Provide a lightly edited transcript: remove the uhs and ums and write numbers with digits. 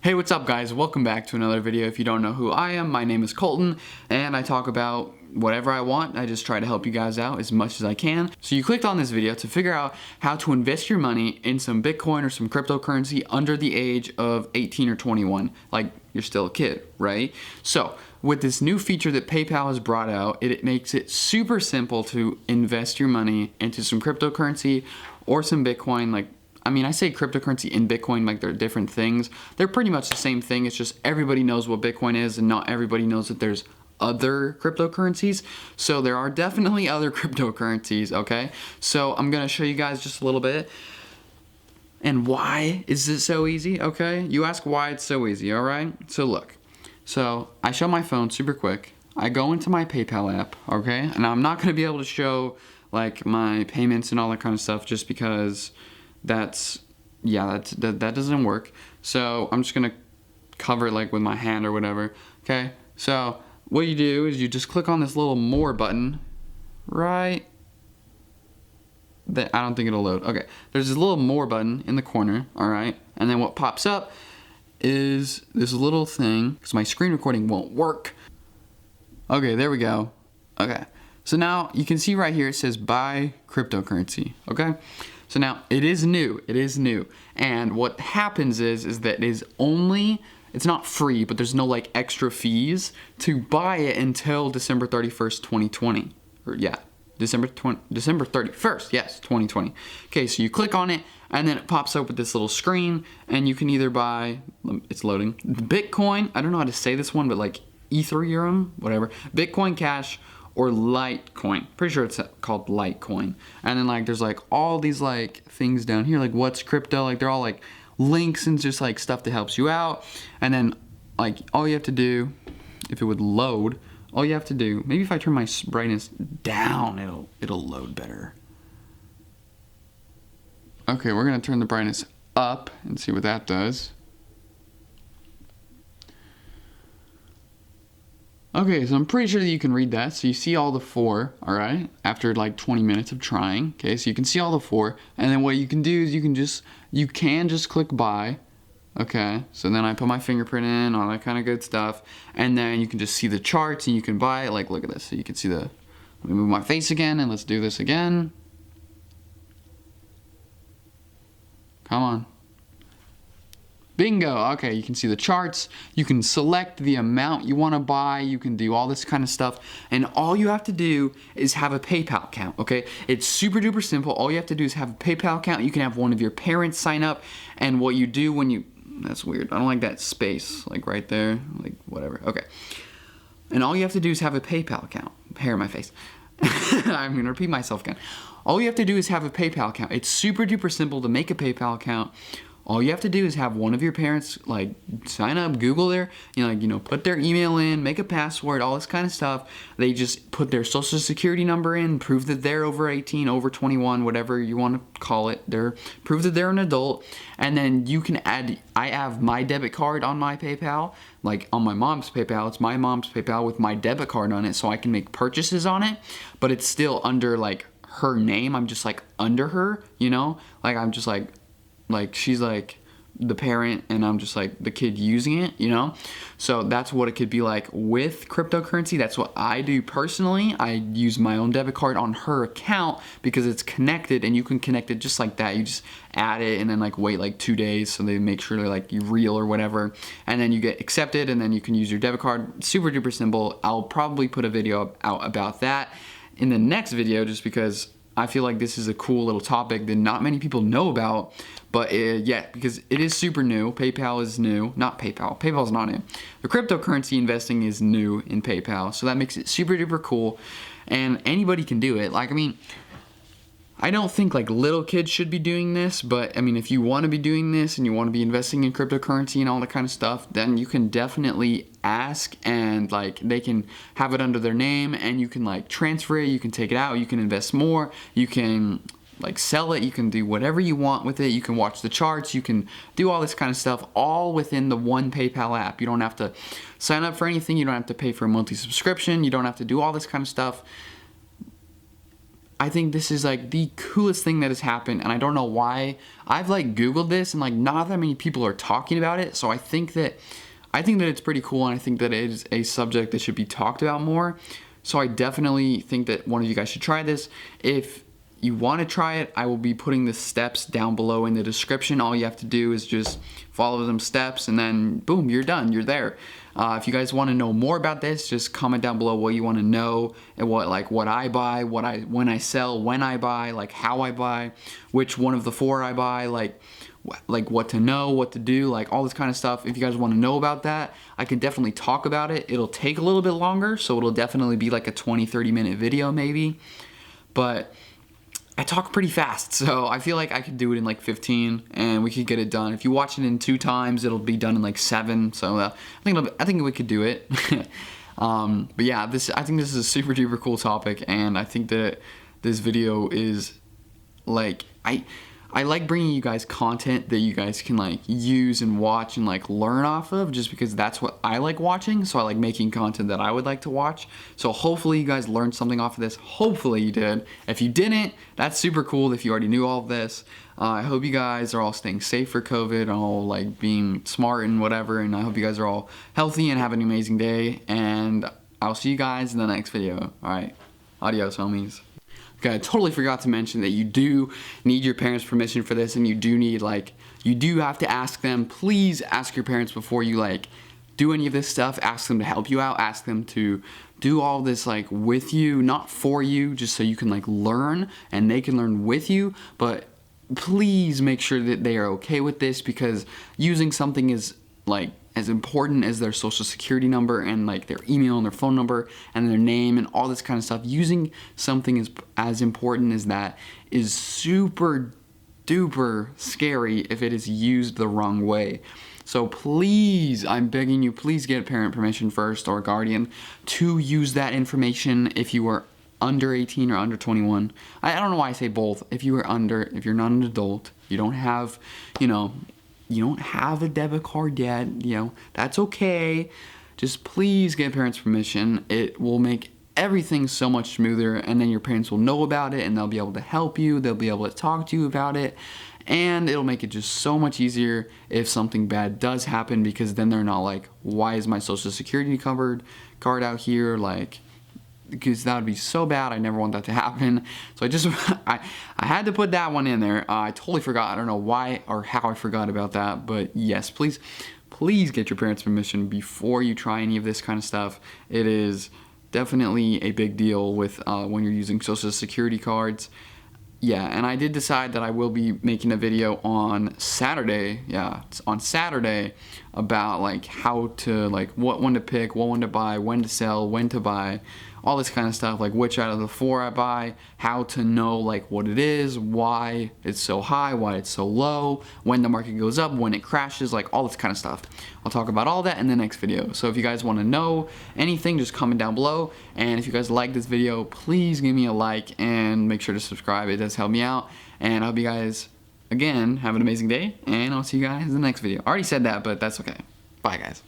Hey, what's up guys? Welcome back to another video. If you don't know who I am, my name is Colton and I talk about whatever I want. I just try to help you guys out as much as I can. So you clicked on this video to figure out how to invest your money in some Bitcoin or some cryptocurrency under the age of 18 or 21. Like you're still a kid, right? So with this new feature that PayPal has brought out, it makes it super simple to invest your money into some cryptocurrency or some Bitcoin. I say cryptocurrency and Bitcoin like they're different things. They're pretty much the same thing. It's just everybody knows what Bitcoin is and not everybody knows that there's other cryptocurrencies. So there are definitely other cryptocurrencies, okay? So I'm gonna show you guys just a little bit. And why is it so easy, okay? You ask why it's so easy, all right? So look, so I show my phone super quick. I go into my PayPal app, okay? And I'm not gonna be able to show like my payments and all that kind of stuff just because that doesn't work. So I'm just gonna cover it like with my hand or whatever. Okay, so what you do is you just click on this little more button right there. I don't think it'll load. Okay, there's this little more button in the corner, all right, and then what pops up is this little thing because my screen recording won't work. Okay, there we go. Okay, so now you can see right here it says buy cryptocurrency. Okay, so now it is new, and what happens is that it's not free, but there's no like extra fees to buy it until December 31st, 2020, or yeah, December 31st, yes, 2020. Okay, so you click on it, and then it pops up with this little screen, and you can either buy, it's loading, Bitcoin, I don't know how to say this one, but like Ethereum, whatever, Bitcoin Cash, or Litecoin. Pretty sure it's called Litecoin. And then like there's like all these like things down here, like what's crypto, like they're all like links and just like stuff that helps you out. And then like all you have to do, if it would load, all you have to do, maybe if I turn my brightness down, it'll load better. Okay, we're gonna turn the brightness up and see what that does. Okay, so I'm pretty sure that you can read that. So you see all the four, all right, after like 20 minutes of trying. Okay, so you can see all the four. And then what you can do is you can just click buy. Okay, so then I put my fingerprint in, all that kind of good stuff. And then you can just see the charts and you can buy it. Like, look at this. So you can see let me move my face again and let's do this again. Come on. Bingo. Okay, you can see the charts, you can select the amount you want to buy, you can do all this kind of stuff, and all you have to do is have a PayPal account, okay? It's super duper simple. All you have to do is have a PayPal account. You can have one of your parents sign up, and what you do when you, that's weird, I don't like that space, like right there, like whatever, okay. And all you have to do is have a PayPal account. Hair in my face. I'm gonna repeat myself again. All you have to do is have a PayPal account. It's super duper simple to make a PayPal account. All you have to do is have one of your parents like sign up, Google their, put their email in, make a password, all this kind of stuff. They just put their social security number in, prove that they're over 18, over 21, whatever you want to call it. Prove that they're an adult. And then you can add, I have my debit card on my PayPal, like on my mom's PayPal. It's my mom's PayPal with my debit card on it, so I can make purchases on it, but it's still under like her name. I'm just like under her, like I'm just like she's like the parent and I'm just like the kid using it, So that's what it could be like with cryptocurrency. That's what I do personally. I use my own debit card on her account because it's connected, and you can connect it just like that. You just add it and then like wait like 2 days so they make sure they're like you real or whatever, and then you get accepted and then you can use your debit card. Super duper simple. I'll probably put a video out about that in the next video just because I feel like this is a cool little topic that not many people know about, but yeah, because it is super new. PayPal is new, not PayPal. PayPal's not new. The cryptocurrency investing is new in PayPal, so that makes it super duper cool, and anybody can do it. Like, I don't think like little kids should be doing this, but if you want to be doing this and you want to be investing in cryptocurrency and all that kind of stuff, then you can definitely ask, and like they can have it under their name, and you can like transfer it, you can take it out, you can invest more, you can like sell it, you can do whatever you want with it, you can watch the charts, you can do all this kind of stuff all within the one PayPal app. You don't have to sign up for anything, you don't have to pay for a monthly subscription, you don't have to do all this kind of stuff. I think this is like the coolest thing that has happened, and I don't know why. I've like Googled this and like not that many people are talking about it, so I think that it's pretty cool, and I think that it is a subject that should be talked about more. So I definitely think that one of you guys should try this. If you want to try it, I will be putting the steps down below in the description. All you have to do is just follow them steps, and then boom, you're done, you're there. If you guys want to know more about this, just comment down below what you want to know, and what I buy, when I sell, when I buy, like how I buy, which one of the 4 I buy, like what to know, what to do, like all this kind of stuff. If you guys want to know about that, I can definitely talk about it. It'll take a little bit longer, so it'll definitely be like a 20-30 minute video maybe, but I talk pretty fast, so I feel like I could do it in like 15 and we could get it done. If you watch it in 2 times, it'll be done in like 7, so I think we could do it. But yeah, I think this is a super duper cool topic, and I think that this video is like, I like bringing you guys content that you guys can like use and watch and like learn off of, just because that's what I like watching. So I like making content that I would like to watch. So hopefully you guys learned something off of this. Hopefully you did. If you didn't, that's super cool if you already knew all of this. I hope you guys are all staying safe for COVID, all like being smart and whatever. And I hope you guys are all healthy and have an amazing day. And I'll see you guys in the next video. All right. Adios, homies. Okay, I totally forgot to mention that you do need your parents' permission for this, and you do have to ask them. Please ask your parents before you like do any of this stuff. Ask them to help you out. Ask them to do all this like with you, not for you, just so you can like learn and they can learn with you. But please make sure that they are okay with this, because using something is like as important as their social security number and like their email and their phone number and their name and all this kind of stuff. Using something as important as that is super duper scary if it is used the wrong way. So please, I'm begging you, please get parent permission first or guardian to use that information if you are under 18 or under 21. I don't know why I say both. If you're not an adult, you don't have, you don't have a debit card yet, that's okay. Just please get parents' permission. It will make everything so much smoother, and then your parents will know about it and they'll be able to help you. They'll be able to talk to you about it, and it'll make it just so much easier if something bad does happen, because then they're not like, why is my social security card out here? Like, because that would be so bad. I never want that to happen. So I had to put that one in there. I totally forgot. I don't know why or how I forgot about that. But yes, please get your parents' permission before you try any of this kind of stuff. It is definitely a big deal with when you're using social security cards. Yeah, and I did decide that I will be making a video on Saturday. Yeah, it's on Saturday about like how to, like what one to pick, what one to buy, when to sell, when to buy, all this kind of stuff, like which out of the 4 I buy, how to know like what it is, why it's so high, why it's so low, when the market goes up, when it crashes, like all this kind of stuff. I'll talk about all that in the next video. So if you guys want to know anything, just comment down below. And if you guys like this video, please give me a like and make sure to subscribe. It does help me out. And I hope you guys, again, have an amazing day. And I'll see you guys in the next video. I already said that, but that's okay. Bye, guys.